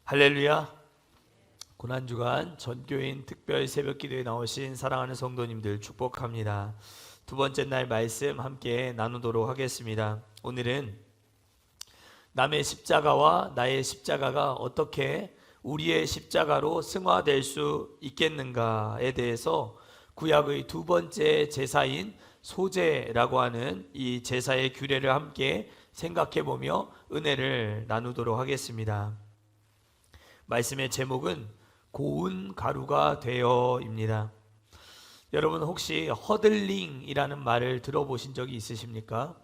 할렐루야. 고난주간 전교인 특별 새벽기도에 나오신 사랑하는 성도님들 축복합니다. 두 번째 날 말씀 함께 나누도록 하겠습니다. 오늘은 남의 십자가와 나의 십자가가 어떻게 우리의 십자가로 승화될 수 있겠는가에 대해서 구약의 두 번째 제사인 소제라고 하는 이 제사의 규례를 함께 생각해보며 은혜를 나누도록 하겠습니다. 말씀의 제목은 고운 가루가 되어입니다. 여러분 혹시 허들링이라는 말을 들어보신 적이 있으십니까?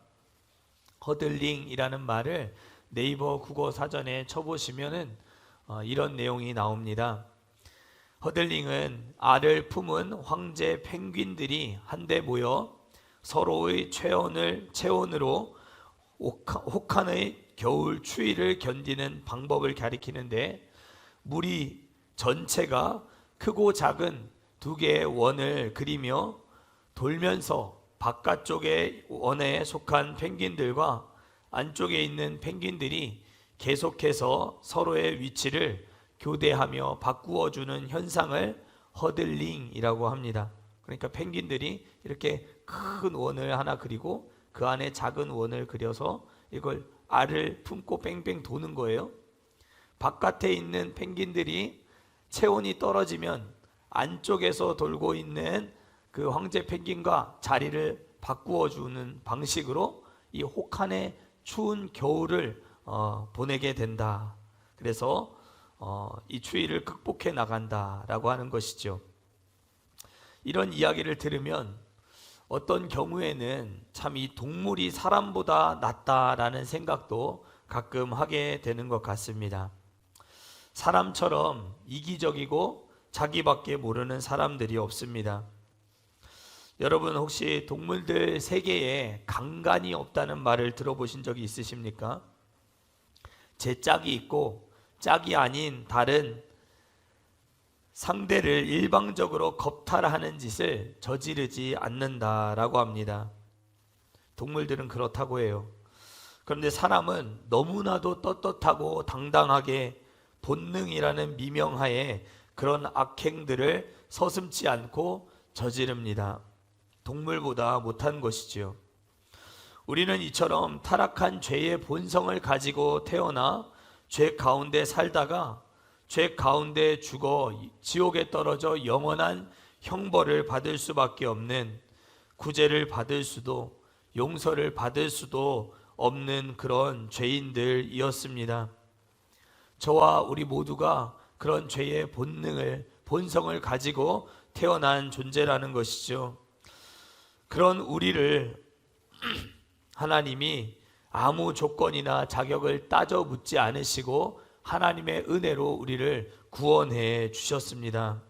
허들링이라는 말을 네이버 국어 사전에 쳐보시면은 이런 내용이 나옵니다. 허들링은 알을 품은 황제 펭귄들이 한데 모여 서로의 체온으로 혹한의 겨울 추위를 견디는 방법을 가리키는데, 무리 전체가 크고 작은 두 개의 원을 그리며 돌면서 바깥쪽의 원에 속한 펭귄들과 안쪽에 있는 펭귄들이 계속해서 서로의 위치를 교대하며 바꾸어주는 현상을 허들링이라고 합니다. 그러니까 펭귄들이 이렇게 큰 원을 하나 그리고 그 안에 작은 원을 그려서 이걸 알을 품고 뺑뺑 도는 거예요. 바깥에 있는 펭귄들이 체온이 떨어지면 안쪽에서 돌고 있는 그 황제 펭귄과 자리를 바꾸어 주는 방식으로 이 혹한의 추운 겨울을 보내게 된다. 그래서 이 추위를 극복해 나간다라고 하는 것이죠. 이런 이야기를 들으면 어떤 경우에는 참 이 동물이 사람보다 낫다라는 생각도 가끔 하게 되는 것 같습니다. 사람처럼 이기적이고 자기밖에 모르는 사람들이 없습니다. 여러분 혹시 동물들 세계에 강간이 없다는 말을 들어보신 적이 있으십니까? 제 짝이 있고 짝이 아닌 다른 상대를 일방적으로 겁탈하는 짓을 저지르지 않는다라고 합니다. 동물들은 그렇다고 해요. 그런데 사람은 너무나도 떳떳하고 당당하게 본능이라는 미명하에 그런 악행들을 서슴지 않고 저지릅니다. 동물보다 못한 것이지요. 우리는 이처럼 타락한 죄의 본성을 가지고 태어나 죄 가운데 살다가 죄 가운데 죽어 지옥에 떨어져 영원한 형벌을 받을 수밖에 없는, 구제를 받을 수도 용서를 받을 수도 없는 그런 죄인들이었습니다. 저와 우리 모두가 그런 죄의 본성을 가지고 태어난 존재라는 것이죠. 그런 우리를 하나님이 아무 조건이나 자격을 따져 묻지 않으시고 하나님의 은혜로 우리를 구원해 주셨습니다.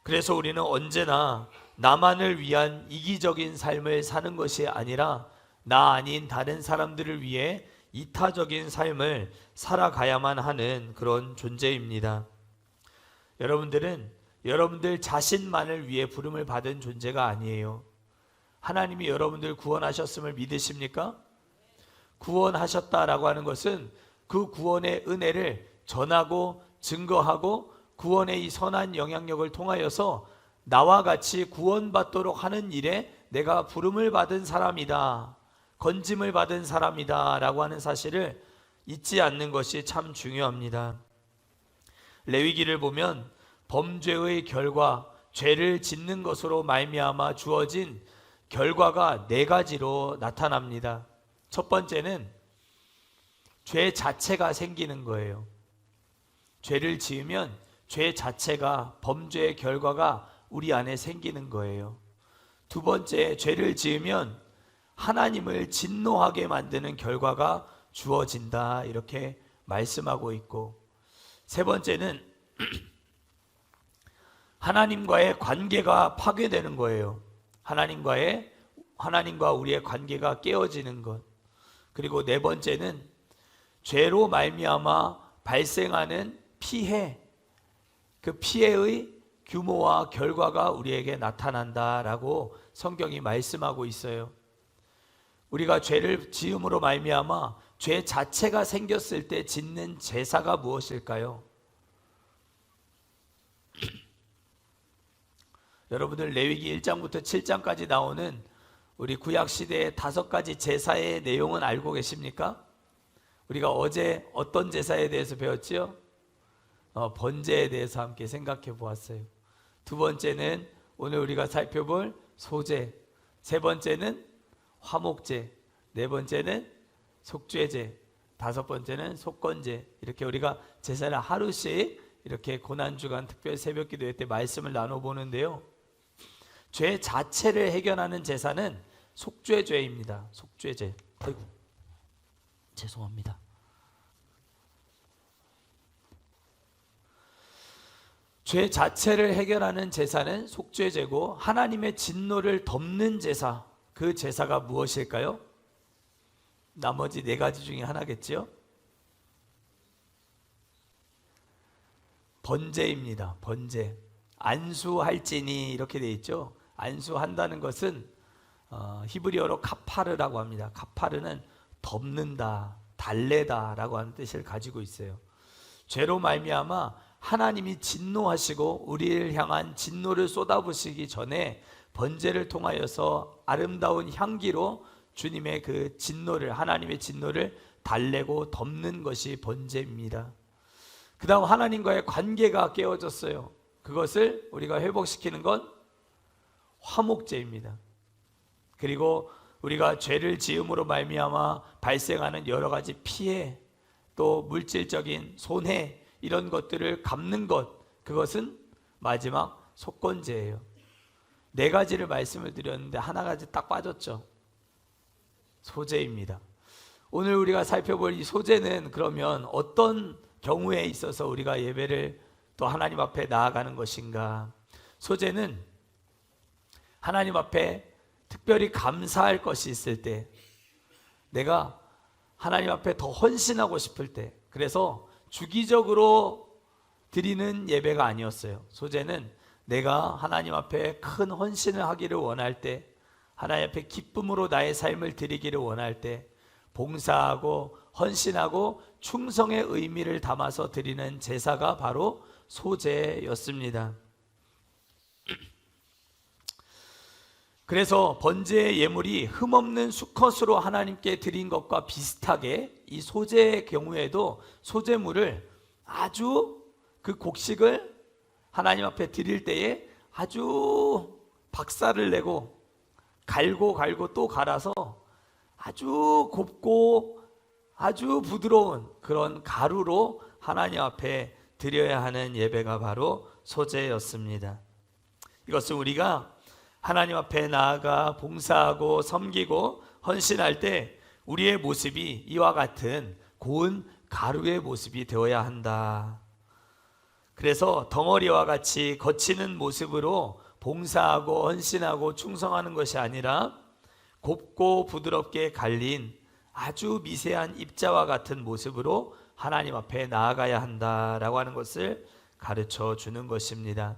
그래서 우리는 언제나 나만을 위한 이기적인 삶을 사는 것이 아니라 나 아닌 다른 사람들을 위해 이타적인 삶을 살아가야만 하는 그런 존재입니다. 여러분들은 여러분들 자신만을 위해 부름을 받은 존재가 아니에요. 하나님이 여러분들 구원하셨음을 믿으십니까? 구원하셨다라고 하는 것은 그 구원의 은혜를 전하고 증거하고 구원의 이 선한 영향력을 통하여서 나와 같이 구원받도록 하는 일에 내가 부름을 받은 사람이다, 건짐을 받은 사람이다 라고 하는 사실을 잊지 않는 것이 참 중요합니다. 레위기를 보면 범죄의 결과, 죄를 짓는 것으로 말미암아 주어진 결과가 네 가지로 나타납니다. 첫 번째는 죄 자체가 생기는 거예요. 죄를 지으면 죄 자체가, 범죄의 결과가 우리 안에 생기는 거예요. 두 번째, 죄를 지으면 하나님을 진노하게 만드는 결과가 주어진다, 이렇게 말씀하고 있고, 세 번째는 하나님과의 관계가 파괴되는 거예요. 하나님과 우리의 관계가 깨어지는 것. 그리고 네 번째는 죄로 말미암아 발생하는 피해, 그 피해의 규모와 결과가 우리에게 나타난다라고 성경이 말씀하고 있어요. 우리가 죄를 지음으로 말미암아 죄 자체가 생겼을 때 짓는 제사가 무엇일까요? 여러분들 레위기 1장부터 7장까지 나오는 우리 구약시대의 5가지 제사의 내용은 알고 계십니까? 우리가 어제 어떤 제사에 대해서 배웠지요? 번제에 대해서 함께 생각해 보았어요. 두 번째는 오늘 우리가 살펴볼 소제, 세 번째는 화목제, 네 번째는 속죄제, 다섯 번째는 속건제. 이렇게 우리가 제사를 하루씩 이렇게 고난주간 특별 새벽기도회 때 말씀을 나눠보는데요, 죄 자체를 해결하는 제사는 속죄제입니다. 속죄제. 아이고, 죄송합니다. 죄 자체를 해결하는 제사는 속죄제고, 하나님의 진노를 덮는 제사, 그 제사가 무엇일까요? 나머지 4가지 중에 하나겠지요? 번제입니다. 번제. 안수할지니 이렇게 되어 있죠. 안수한다는 것은 히브리어로 카파르라고 합니다. 카파르는 덮는다, 달래다 라고 하는 뜻을 가지고 있어요. 죄로 말미암아 하나님이 진노하시고 우리를 향한 진노를 쏟아부으시기 전에 번제를 통하여서 아름다운 향기로 주님의 그 진노를, 하나님의 진노를 달래고 덮는 것이 번제입니다. 그 다음 하나님과의 관계가 깨어졌어요. 그것을 우리가 회복시키는 건 화목제입니다. 그리고 우리가 죄를 지음으로 말미암아 발생하는 여러 가지 피해, 또 물질적인 손해, 이런 것들을 갚는 것, 그것은 마지막 속건제예요. 4가지를 말씀을 드렸는데 하나 가지 딱 빠졌죠. 소제입니다. 오늘 우리가 살펴볼 이 소제는 그러면 어떤 경우에 있어서 우리가 예배를 또 하나님 앞에 나아가는 것인가? 소제는 하나님 앞에 특별히 감사할 것이 있을 때, 내가 하나님 앞에 더 헌신하고 싶을 때, 그래서 주기적으로 드리는 예배가 아니었어요. 소제는 내가 하나님 앞에 큰 헌신을 하기를 원할 때, 하나님 앞에 기쁨으로 나의 삶을 드리기를 원할 때, 봉사하고 헌신하고 충성의 의미를 담아서 드리는 제사가 바로 소제였습니다. 그래서 번제의 예물이 흠없는 수컷으로 하나님께 드린 것과 비슷하게 이 소제의 경우에도 소제물을 아주 그 곡식을 하나님 앞에 드릴 때에 아주 박살을 내고 갈고 또 갈아서 아주 곱고 아주 부드러운 그런 가루로 하나님 앞에 드려야 하는 예배가 바로 소제였습니다. 이것은 우리가 하나님 앞에 나아가 봉사하고 섬기고 헌신할 때 우리의 모습이 이와 같은 고운 가루의 모습이 되어야 한다. 그래서 덩어리와 같이 거치는 모습으로 봉사하고 헌신하고 충성하는 것이 아니라 곱고 부드럽게 갈린 아주 미세한 입자와 같은 모습으로 하나님 앞에 나아가야 한다라고 하는 것을 가르쳐 주는 것입니다.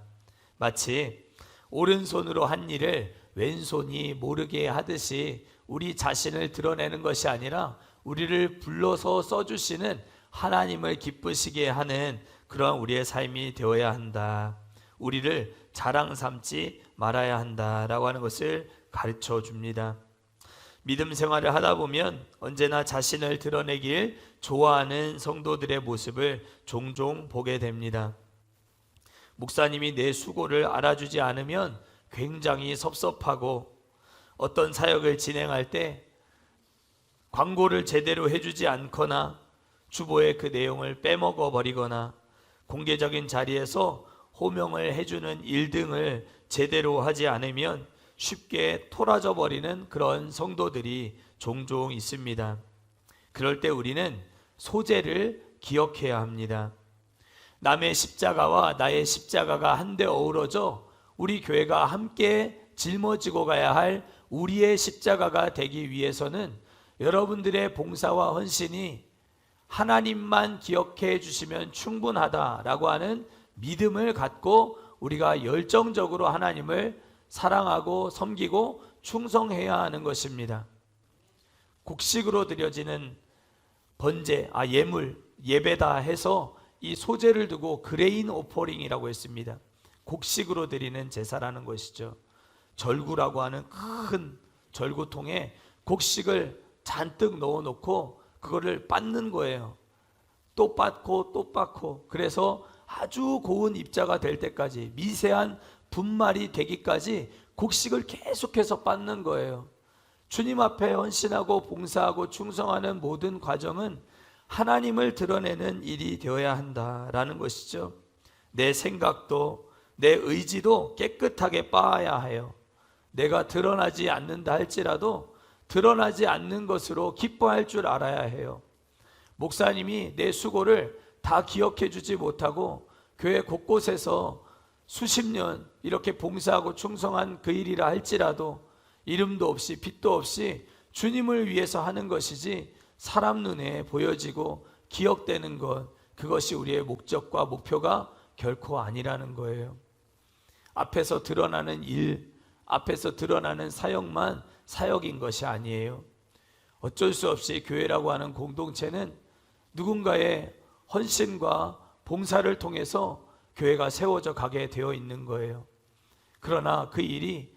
마치 오른손으로 한 일을 왼손이 모르게 하듯이 우리 자신을 드러내는 것이 아니라 우리를 불러서 써주시는 하나님을 기쁘시게 하는 그러한 우리의 삶이 되어야 한다. 우리를 자랑 삼지 말아야 한다라고 하는 것을 가르쳐 줍니다. 믿음 생활을 하다 보면 언제나 자신을 드러내길 좋아하는 성도들의 모습을 종종 보게 됩니다. 목사님이 내 수고를 알아주지 않으면 굉장히 섭섭하고, 어떤 사역을 진행할 때 광고를 제대로 해주지 않거나 주보의 그 내용을 빼먹어 버리거나 공개적인 자리에서 호명을 해주는 일 등을 제대로 하지 않으면 쉽게 토라져 버리는 그런 성도들이 종종 있습니다. 그럴 때 우리는 소제를 기억해야 합니다. 남의 십자가와 나의 십자가가 한데 어우러져 우리 교회가 함께 짊어지고 가야 할 우리의 십자가가 되기 위해서는 여러분들의 봉사와 헌신이 하나님만 기억해 주시면 충분하다라고 하는 믿음을 갖고 우리가 열정적으로 하나님을 사랑하고 섬기고 충성해야 하는 것입니다. 곡식으로 드려지는 예물, 예배다 해서 이 소재를 두고 그레인 오퍼링이라고 했습니다. 곡식으로 드리는 제사라는 것이죠. 절구라고 하는 큰 절구통에 곡식을 잔뜩 넣어놓고 그거를 빻는 거예요. 또 빻고 또 빻고, 그래서 아주 고운 입자가 될 때까지, 미세한 분말이 되기까지 곡식을 계속해서 빻는 거예요. 주님 앞에 헌신하고 봉사하고 충성하는 모든 과정은 하나님을 드러내는 일이 되어야 한다라는 것이죠. 내 생각도 내 의지도 깨끗하게 빻아야 해요. 내가 드러나지 않는다 할지라도 드러나지 않는 것으로 기뻐할 줄 알아야 해요. 목사님이 내 수고를 다 기억해 주지 못하고 교회 곳곳에서 수십 년 이렇게 봉사하고 충성한 그 일이라 할지라도 이름도 없이 빛도 없이 주님을 위해서 하는 것이지 사람 눈에 보여지고 기억되는 것, 그것이 우리의 목적과 목표가 결코 아니라는 거예요. 앞에서 드러나는 일, 앞에서 드러나는 사역만 사역인 것이 아니에요. 어쩔 수 없이 교회라고 하는 공동체는 누군가의 헌신과 봉사를 통해서 교회가 세워져 가게 되어 있는 거예요. 그러나 그 일이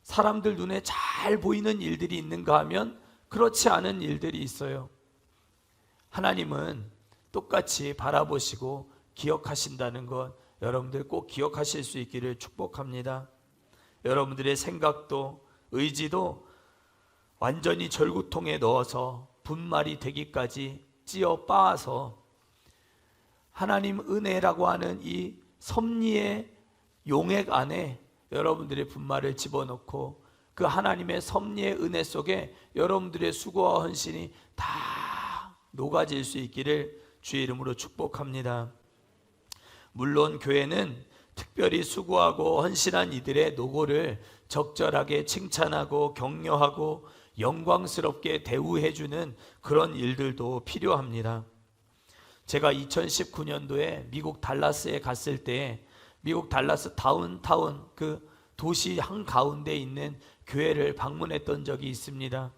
사람들 눈에 잘 보이는 일들이 있는가 하면 그렇지 않은 일들이 있어요. 하나님은 똑같이 바라보시고 기억하신다는 것, 여러분들 꼭 기억하실 수 있기를 축복합니다. 여러분들의 생각도 의지도 완전히 절구통에 넣어서 분말이 되기까지 찧어 빻아서 하나님 은혜라고 하는 이 섭리의 용액 안에 여러분들의 분말을 집어넣고 그 하나님의 섭리의 은혜 속에 여러분들의 수고와 헌신이 다 녹아질 수 있기를 주의 이름으로 축복합니다. 물론 교회는 특별히 수고하고 헌신한 이들의 노고를 적절하게 칭찬하고 격려하고 영광스럽게 대우해주는 그런 일들도 필요합니다. 제가 2019년도에 미국 달라스에 갔을 때 미국 달라스 다운타운 그 도시 한가운데 있는 교회를 방문했던 적이 있습니다.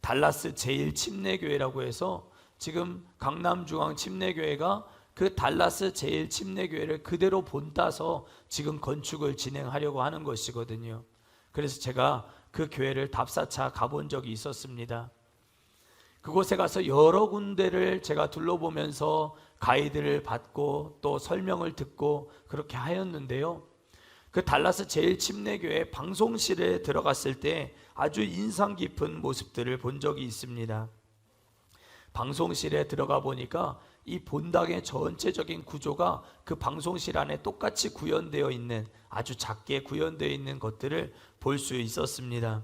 달라스 제1침례교회라고 해서 지금 강남중앙침례교회가 그 달라스 제1침례교회를 그대로 본따서 지금 건축을 진행하려고 하는 것이거든요. 그래서 제가 그 교회를 답사차 가본 적이 있었습니다. 그곳에 가서 여러 군데를 제가 둘러보면서 가이드를 받고 또 설명을 듣고 그렇게 하였는데요. 그 달라스 제1침례교회 방송실에 들어갔을 때 아주 인상 깊은 모습들을 본 적이 있습니다. 방송실에 들어가 보니까 이 본당의 전체적인 구조가 그 방송실 안에 똑같이 구현되어 있는, 아주 작게 구현되어 있는 것들을 볼 수 있었습니다.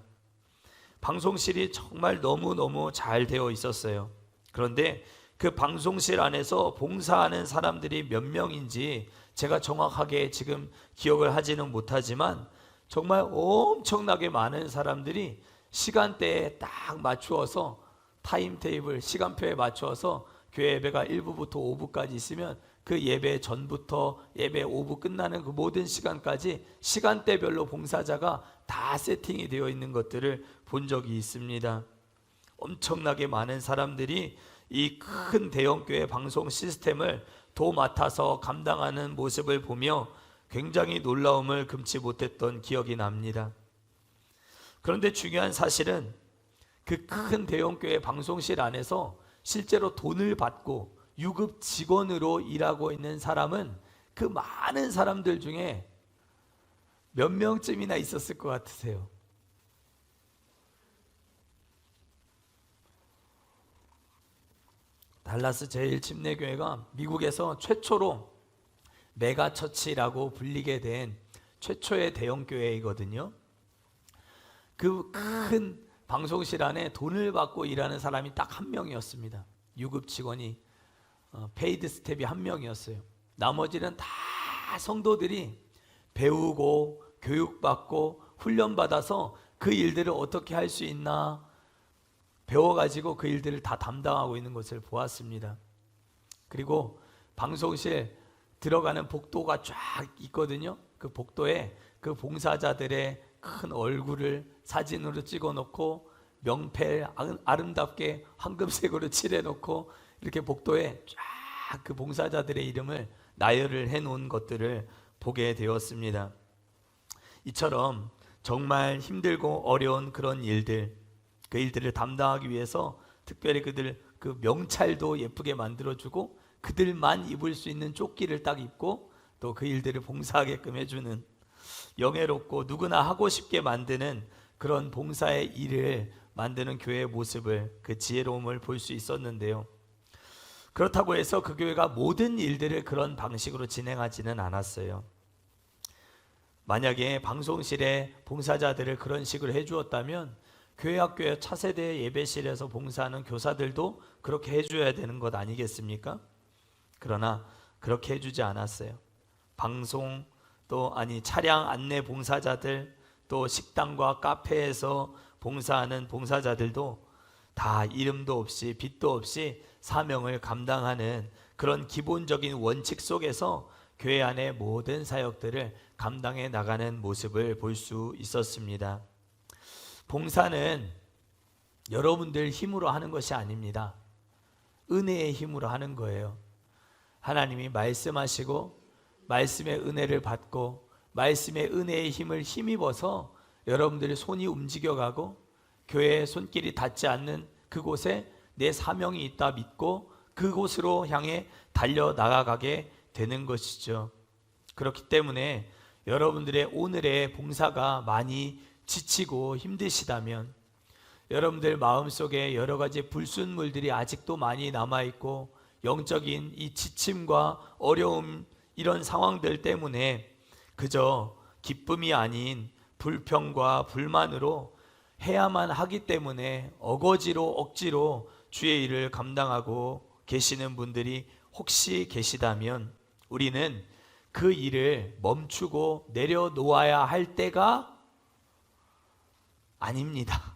방송실이 정말 너무너무 잘 되어 있었어요. 그런데 그 방송실 안에서 봉사하는 사람들이 몇 명인지 제가 정확하게 지금 기억을 하지는 못하지만 정말 엄청나게 많은 사람들이 시간대에 딱 맞추어서 타임테이블, 시간표에 맞추어서 교회 예배가 1부부터 5부까지 있으면 그 예배 전부터 예배 5부 끝나는 그 모든 시간까지 시간대별로 봉사자가 다 세팅이 되어 있는 것들을 본 적이 있습니다. 엄청나게 많은 사람들이 이 큰 대형교회 방송 시스템을 도맡아서 감당하는 모습을 보며 굉장히 놀라움을 금치 못했던 기억이 납니다. 그런데 중요한 사실은 그 큰 대형교회 방송실 안에서 실제로 돈을 받고 유급 직원으로 일하고 있는 사람은 그 많은 사람들 중에 몇 명쯤이나 있었을 것 같으세요? 달라스 제1침례교회가 미국에서 최초로 메가처치라고 불리게 된 최초의 대형교회이거든요. 그 큰 방송실 안에 돈을 받고 일하는 사람이 딱 한 명이었습니다. 유급 직원이 페이드 스텝이 한 명이었어요. 나머지는 다 성도들이 배우고 교육받고 훈련받아서 그 일들을 어떻게 할 수 있나 배워가지고 그 일들을 다 담당하고 있는 것을 보았습니다. 그리고 방송실 들어가는 복도가 쫙 있거든요. 그 복도에 그 봉사자들의 큰 얼굴을 사진으로 찍어 놓고 명패 아름답게 황금색으로 칠해놓고 이렇게 복도에 쫙 그 봉사자들의 이름을 나열을 해놓은 것들을 보게 되었습니다. 이처럼 정말 힘들고 어려운 그런 일들, 그 일들을 담당하기 위해서 특별히 그들 그 명찰도 예쁘게 만들어주고 그들만 입을 수 있는 조끼를 딱 입고 또 그 일들을 봉사하게끔 해주는, 영예롭고 누구나 하고 싶게 만드는 그런 봉사의 일을 만드는 교회의 모습을, 그 지혜로움을 볼 수 있었는데요. 그렇다고 해서 그 교회가 모든 일들을 그런 방식으로 진행하지는 않았어요. 만약에 방송실에 봉사자들을 그런 식으로 해주었다면 교회학교의 차세대 예배실에서 봉사하는 교사들도 그렇게 해줘야 되는 것 아니겠습니까? 그러나 그렇게 해주지 않았어요. 방송 또 차량 안내 봉사자들, 또 식당과 카페에서 봉사하는 봉사자들도 다 이름도 없이 빛도 없이 사명을 감당하는 그런 기본적인 원칙 속에서 교회 안의 모든 사역들을 감당해 나가는 모습을 볼 수 있었습니다. 봉사는 여러분들 힘으로 하는 것이 아닙니다. 은혜의 힘으로 하는 거예요. 하나님이 말씀하시고 말씀의 은혜를 받고 말씀의 은혜의 힘을 힘입어서 여러분들의 손이 움직여가고 교회의 손길이 닿지 않는 그곳에 내 사명이 있다 믿고 그곳으로 향해 달려나가게 되는 것이죠. 그렇기 때문에 여러분들의 오늘의 봉사가 많이 지치고 힘드시다면, 여러분들 마음속에 여러 가지 불순물들이 아직도 많이 남아있고 영적인 이 지침과 어려움, 이런 상황들 때문에 그저 기쁨이 아닌 불평과 불만으로 해야만 하기 때문에 어거지로 억지로 주의 일을 감당하고 계시는 분들이 혹시 계시다면, 우리는 그 일을 멈추고 내려놓아야 할 때가 아닙니다.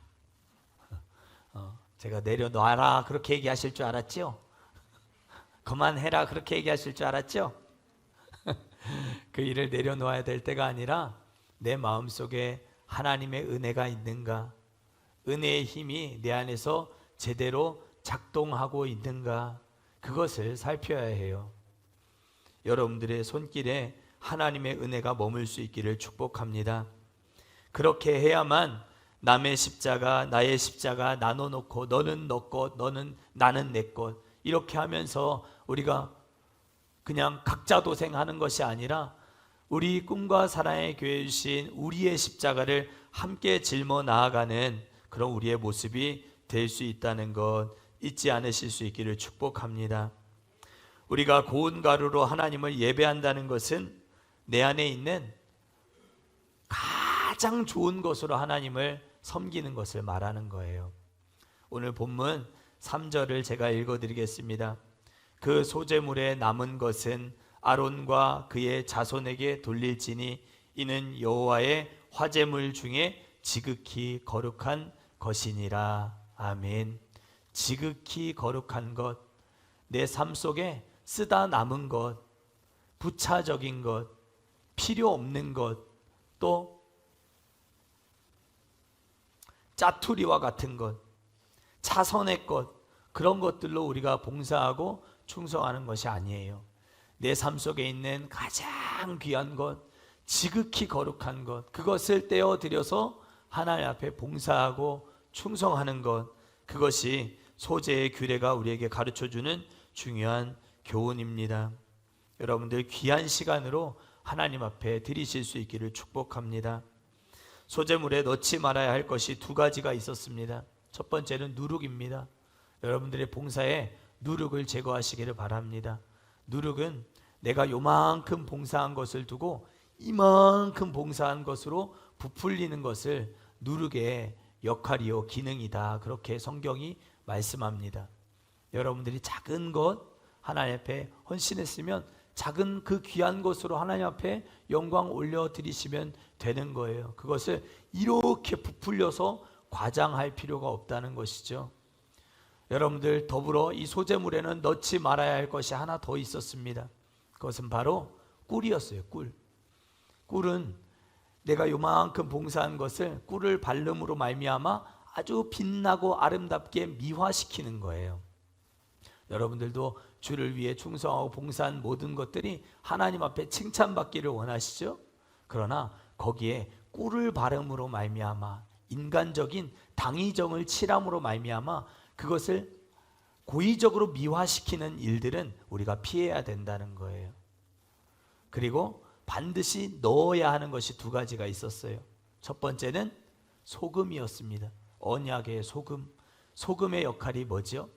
제가 내려놔라 그렇게 얘기하실 줄 알았죠? 그만해라 그렇게 얘기하실 줄 알았죠? 그 일을 내려놓아야 될 때가 아니라 내 마음속에 하나님의 은혜가 있는가, 은혜의 힘이 내 안에서 제대로 작동하고 있는가, 그것을 살펴야 해요. 여러분들의 손길에 하나님의 은혜가 머물 수 있기를 축복합니다. 그렇게 해야만 남의 십자가, 나의 십자가 나눠놓고 너는 너 것, 나는 내 것, 이렇게 하면서 우리가 그냥 각자 도생하는 것이 아니라 우리 꿈과 사랑의 교회에 주신 우리의 십자가를 함께 짊어 나아가는 그런 우리의 모습이 될 수 있다는 것 잊지 않으실 수 있기를 축복합니다. 우리가 고운 가루로 하나님을 예배한다는 것은 내 안에 있는 가장 좋은 것으로 하나님을 섬기는 것을 말하는 거예요. 오늘 본문 3절을 제가 읽어드리겠습니다. 그 소재물에 남은 것은 아론과 그의 자손에게 돌릴지니 이는 여호와의 화제물 중에 지극히 거룩한 것이니라. 아멘. 지극히 거룩한 것, 내 삶 속에 쓰다 남은 것, 부차적인 것, 필요 없는 것, 또 짜투리와 같은 것, 차선의 것, 그런 것들로 우리가 봉사하고 충성하는 것이 아니에요. 내 삶 속에 있는 가장 귀한 것, 지극히 거룩한 것, 그것을 떼어들여서 하나님 앞에 봉사하고 충성하는 것, 그것이 소재의 규례가 우리에게 가르쳐주는 중요한 교훈입니다. 여러분들 귀한 시간으로 하나님 앞에 드리실 수 있기를 축복합니다. 소재물에 넣지 말아야 할 것이 두 가지가 있었습니다. 첫 번째는 누룩입니다. 여러분들의 봉사에 누룩을 제거하시기를 바랍니다. 누룩은 내가 요만큼 봉사한 것을 두고 이만큼 봉사한 것으로 부풀리는 것을 누룩의 역할이요 기능이다, 그렇게 성경이 말씀합니다. 여러분들이 작은 것 하나님 앞에 헌신했으면 작은 그 귀한 것으로 하나님 앞에 영광 올려드리시면 되는 거예요. 그것을 이렇게 부풀려서 과장할 필요가 없다는 것이죠. 여러분들 더불어 이 소재물에는 넣지 말아야 할 것이 하나 더 있었습니다. 그것은 바로 꿀이었어요. 꿀은 내가 요만큼 봉사한 것을 꿀을 바름으로 말미암아 아주 빛나고 아름답게 미화시키는 거예요. 여러분들도 주를 위해 충성하고 봉사한 모든 것들이 하나님 앞에 칭찬받기를 원하시죠? 그러나 거기에 꿀을 바름으로 말미암아 인간적인 당위정을 칠함으로 말미암아 그것을 고의적으로 미화시키는 일들은 우리가 피해야 된다는 거예요. 그리고 반드시 넣어야 하는 것이 두 가지가 있었어요. 첫 번째는 소금이었습니다. 언약의 소금. 소금의 역할이 뭐죠?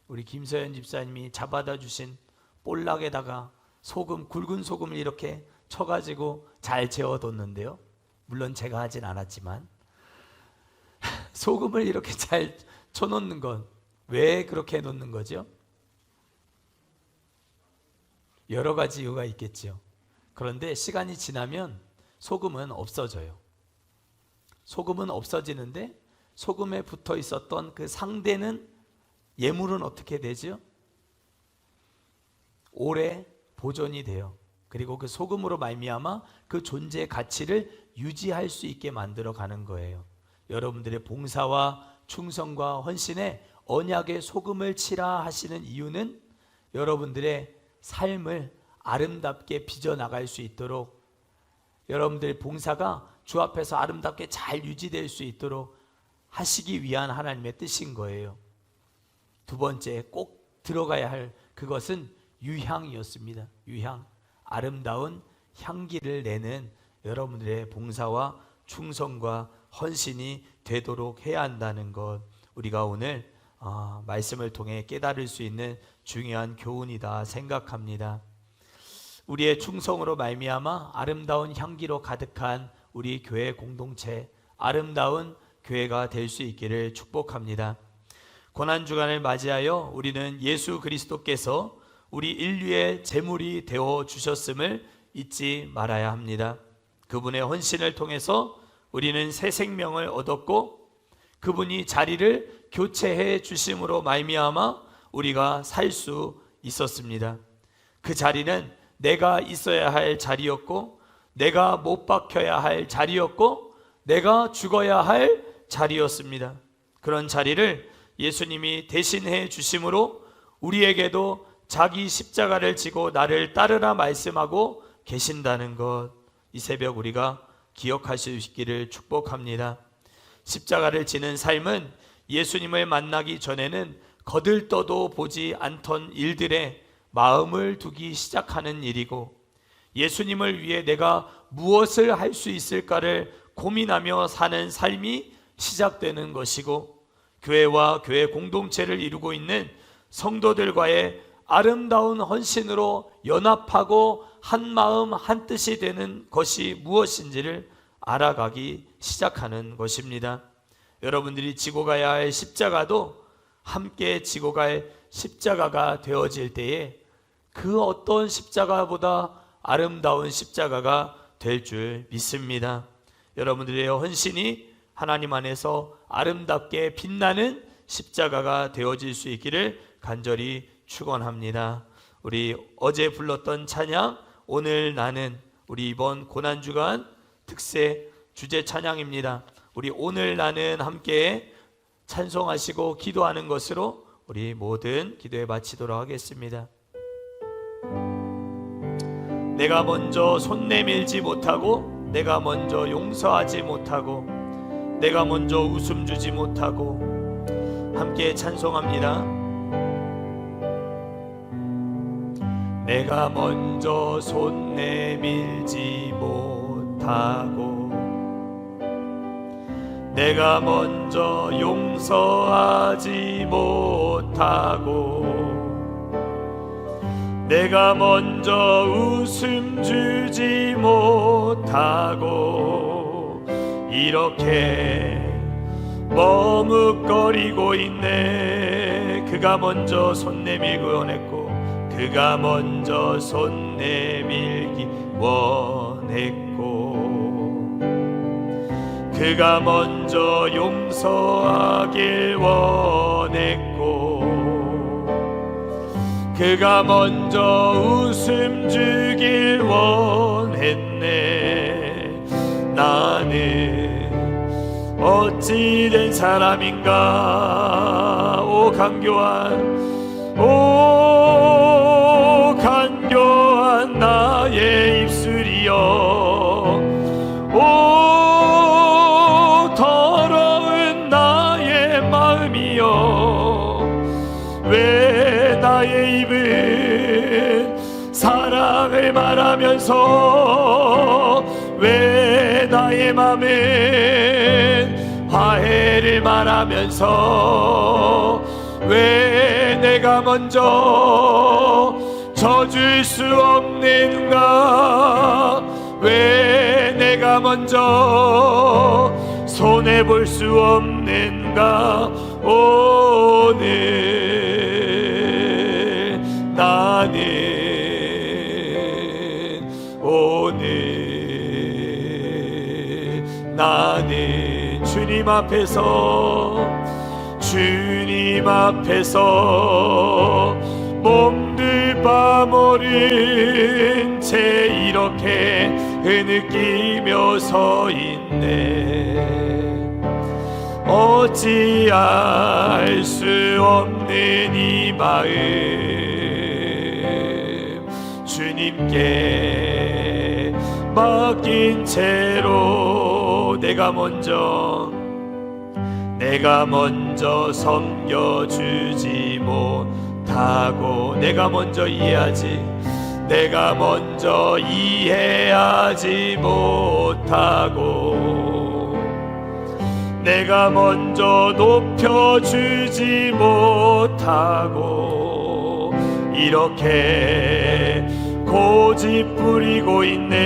우리 김서연 집사님이 잡아다 주신 볼락에다가 소금, 굵은 소금을 이렇게 쳐가지고 잘 재워뒀는데요. 물론 제가 하진 않았지만 소금을 이렇게 잘 쳐놓는 건 왜 그렇게 해놓는 거죠? 여러 가지 이유가 있겠죠. 그런데 시간이 지나면 소금은 없어져요. 소금은 없어지는데 소금에 붙어 있었던 그 상대는 예물은 어떻게 되죠? 오래 보존이 돼요. 그리고 그 소금으로 말미암아 그 존재의 가치를 유지할 수 있게 만들어 가는 거예요. 여러분들의 봉사와 충성과 헌신에 언약의 소금을 치라 하시는 이유는 여러분들의 삶을 아름답게 빚어나갈 수 있도록, 여러분들의 봉사가 주 앞에서 아름답게 잘 유지될 수 있도록 하시기 위한 하나님의 뜻인 거예요. 두 번째 꼭 들어가야 할 그것은 유향이었습니다. 유향, 아름다운 향기를 내는 여러분들의 봉사와 충성과 헌신이 되도록 해야 한다는 것, 우리가 오늘 말씀을 통해 깨달을 수 있는 중요한 교훈이다 생각합니다. 우리의 충성으로 말미암아 아름다운 향기로 가득한 우리 교회 공동체, 아름다운 교회가 될 수 있기를 축복합니다. 고난주간을 맞이하여 우리는 예수 그리스도께서 우리 인류의 제물이 되어 주셨음을 잊지 말아야 합니다. 그분의 헌신을 통해서 우리는 새 생명을 얻었고 그분이 자리를 교체해 주심으로 말미암아 우리가 살 수 있었습니다. 그 자리는 내가 있어야 할 자리였고, 내가 못 박혀야 할 자리였고, 내가 죽어야 할 자리였습니다. 그런 자리를 예수님이 대신해 주심으로 우리에게도 자기 십자가를 지고 나를 따르라 말씀하고 계신다는 것, 이 새벽 우리가 기억하실 수 있기를 축복합니다. 십자가를 지는 삶은 예수님을 만나기 전에는 거들떠도 보지 않던 일들에 마음을 두기 시작하는 일이고, 예수님을 위해 내가 무엇을 할 수 있을까를 고민하며 사는 삶이 시작되는 것이고, 교회와 교회 공동체를 이루고 있는 성도들과의 아름다운 헌신으로 연합하고 한 마음 한 뜻이 되는 것이 무엇인지를 알아가기 시작하는 것입니다. 여러분들이 지고 가야 할 십자가도 함께 지고 갈 십자가가 되어질 때에 그 어떤 십자가보다 아름다운 십자가가 될 줄 믿습니다. 여러분들의 헌신이 하나님 안에서 아름답게 빛나는 십자가가 되어질 수 있기를 간절히 축원합니다. 우리 어제 불렀던 찬양 오늘 나는, 우리 이번 고난주간 특세 주제 찬양입니다. 우리 오늘 나는 함께 찬송하시고 기도하는 것으로 우리 모든 기도에 바치도록 하겠습니다. 내가 먼저 손 내밀지 못하고, 내가 먼저 용서하지 못하고, 내가 먼저 웃음 주지 못하고, 함께 찬송합니다. 내가 먼저 손 내밀지 못하고, 내가 먼저 용서하지 못하고, 내가 먼저 웃음 주지 못하고, 이렇게 머뭇거리고 있네. 그가 먼저 손 내밀고 원했고, 그가 먼저 손 내밀기 원했고, 그가 먼저 용서하길 원했고, 그가 먼저 웃음 주길 원했네. 나는 어찌 된 사람인가. 오 간교한 나의 입술이여, 오 더러운 나의 마음이여, 왜 나의 입은 사랑을 말하면서 왜 나의 맘은 화해를 말하면서 왜 내가 먼저 져줄 수 없는가, 왜 내가 먼저 손해볼 수 없는가. 오늘 나는 주님 앞에서 몸둘 바 모른 채 이렇게 흐느끼며 서 있네. 어찌할 수 없는 이 마음, 주님께 맡긴 채로 내가 먼저 섬겨주지 못하고, 내가 먼저 이해하지 못하고, 내가 먼저 높여주지 못하고, 이렇게 고집 부리고 있네.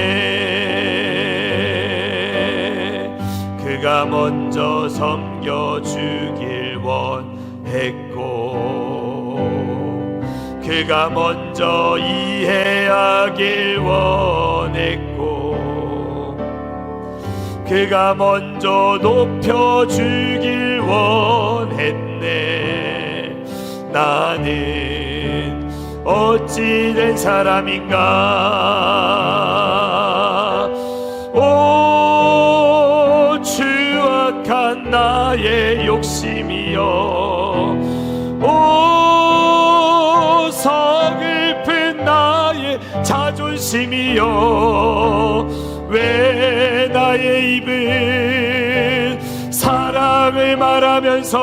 그가 먼저 섬겨주길 원했고, 그가 먼저 이해하길 원했고, 그가 먼저 높여주길 원했네. 나는 어찌된 사람인가. 오 추악한 나의 욕심이여, 오 서글픈 나의 자존심이여, 왜 나의 입은 사랑을 말하면서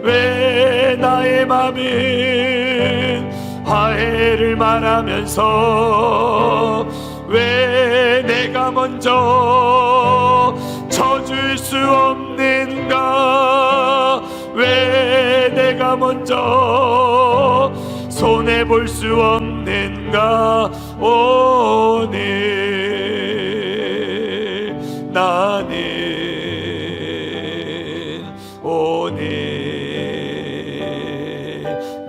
왜 나의 맘은 화해를 말하면서 왜 내가 먼저 져줄 수 없는가, 왜 내가 먼저 손해볼 수 없는가.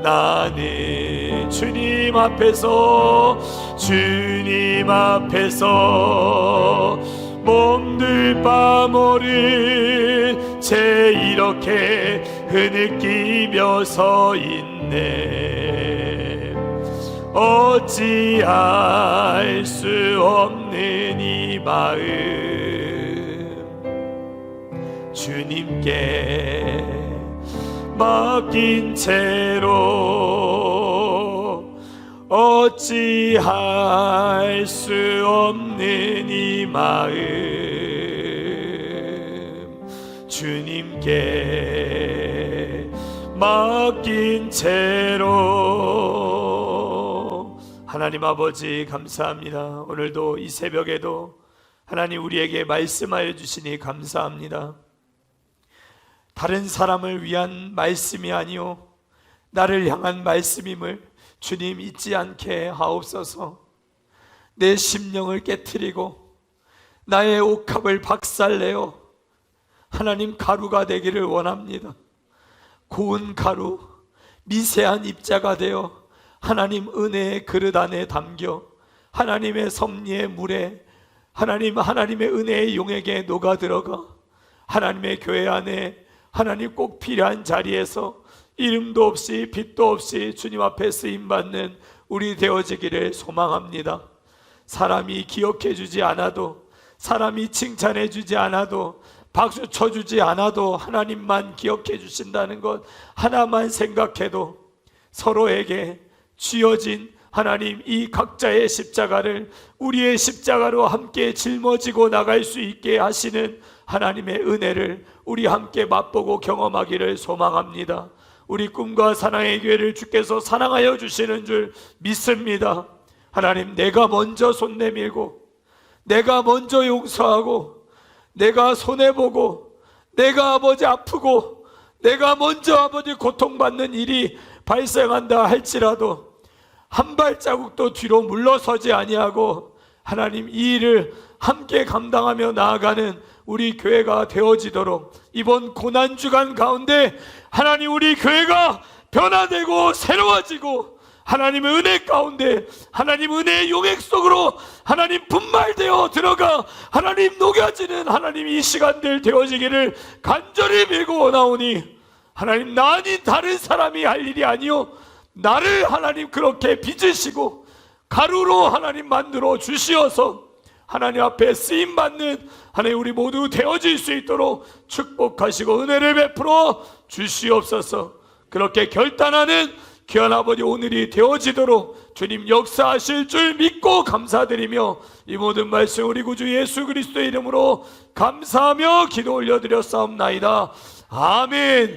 나는 주님 앞에서 몸둘 바 모른 채 이렇게 흐느끼며 서 있네. 어찌할 수 없는 이 마음, 주님께 맡긴 채로 어찌할 수 없는 이 마음, 주님께 맡긴 채로. 하나님 아버지 감사합니다. 오늘도 이 새벽에도 하나님 우리에게 말씀하여 주시니 감사합니다. 다른 사람을 위한 말씀이 아니오 나를 향한 말씀임을 주님 잊지 않게 하옵소서. 내 심령을 깨트리고 나의 옥합을 박살내어 하나님 가루가 되기를 원합니다. 고운 가루, 미세한 입자가 되어 하나님 은혜의 그릇 안에 담겨 하나님의 섭리의 물에 하나님의 은혜의 용에게 녹아들어가 하나님의 교회 안에 하나님 꼭 필요한 자리에서 이름도 없이 빛도 없이 주님 앞에 쓰임받는 우리 되어지기를 소망합니다. 사람이 기억해 주지 않아도, 사람이 칭찬해 주지 않아도, 박수 쳐주지 않아도 하나님만 기억해 주신다는 것 하나만 생각해도 서로에게 쥐어진 하나님 이 각자의 십자가를 우리의 십자가로 함께 짊어지고 나갈 수 있게 하시는 하나님의 은혜를 우리 함께 맛보고 경험하기를 소망합니다. 우리 꿈과 사랑의 교회를 주께서 사랑하여 주시는 줄 믿습니다. 하나님, 내가 먼저 손 내밀고, 내가 먼저 용서하고, 내가 손해보고, 내가 아버지 아프고, 내가 먼저 아버지 고통받는 일이 발생한다 할지라도 한 발자국도 뒤로 물러서지 아니하고 하나님 이 일을 함께 감당하며 나아가는 우리 교회가 되어지도록 이번 고난주간 가운데 하나님 우리 교회가 변화되고 새로워지고 하나님의 은혜 가운데 하나님 은혜의 용액 속으로 하나님 분말되어 들어가 하나님 녹여지는 하나님 이 시간들 되어지기를 간절히 빌고 원하오니 하나님, 나 아닌 다른 사람이 할 일이 아니요 나를 하나님 그렇게 빚으시고 가루로 하나님 만들어 주시어서 하나님 앞에 쓰임받는 하나님 우리 모두 되어질 수 있도록 축복하시고 은혜를 베풀어 주시옵소서. 그렇게 결단하는 귀한 아버지 오늘이 되어지도록 주님 역사하실 줄 믿고 감사드리며 이 모든 말씀 우리 구주 예수 그리스도의 이름으로 감사하며 기도 올려드렸사옵나이다. 아멘.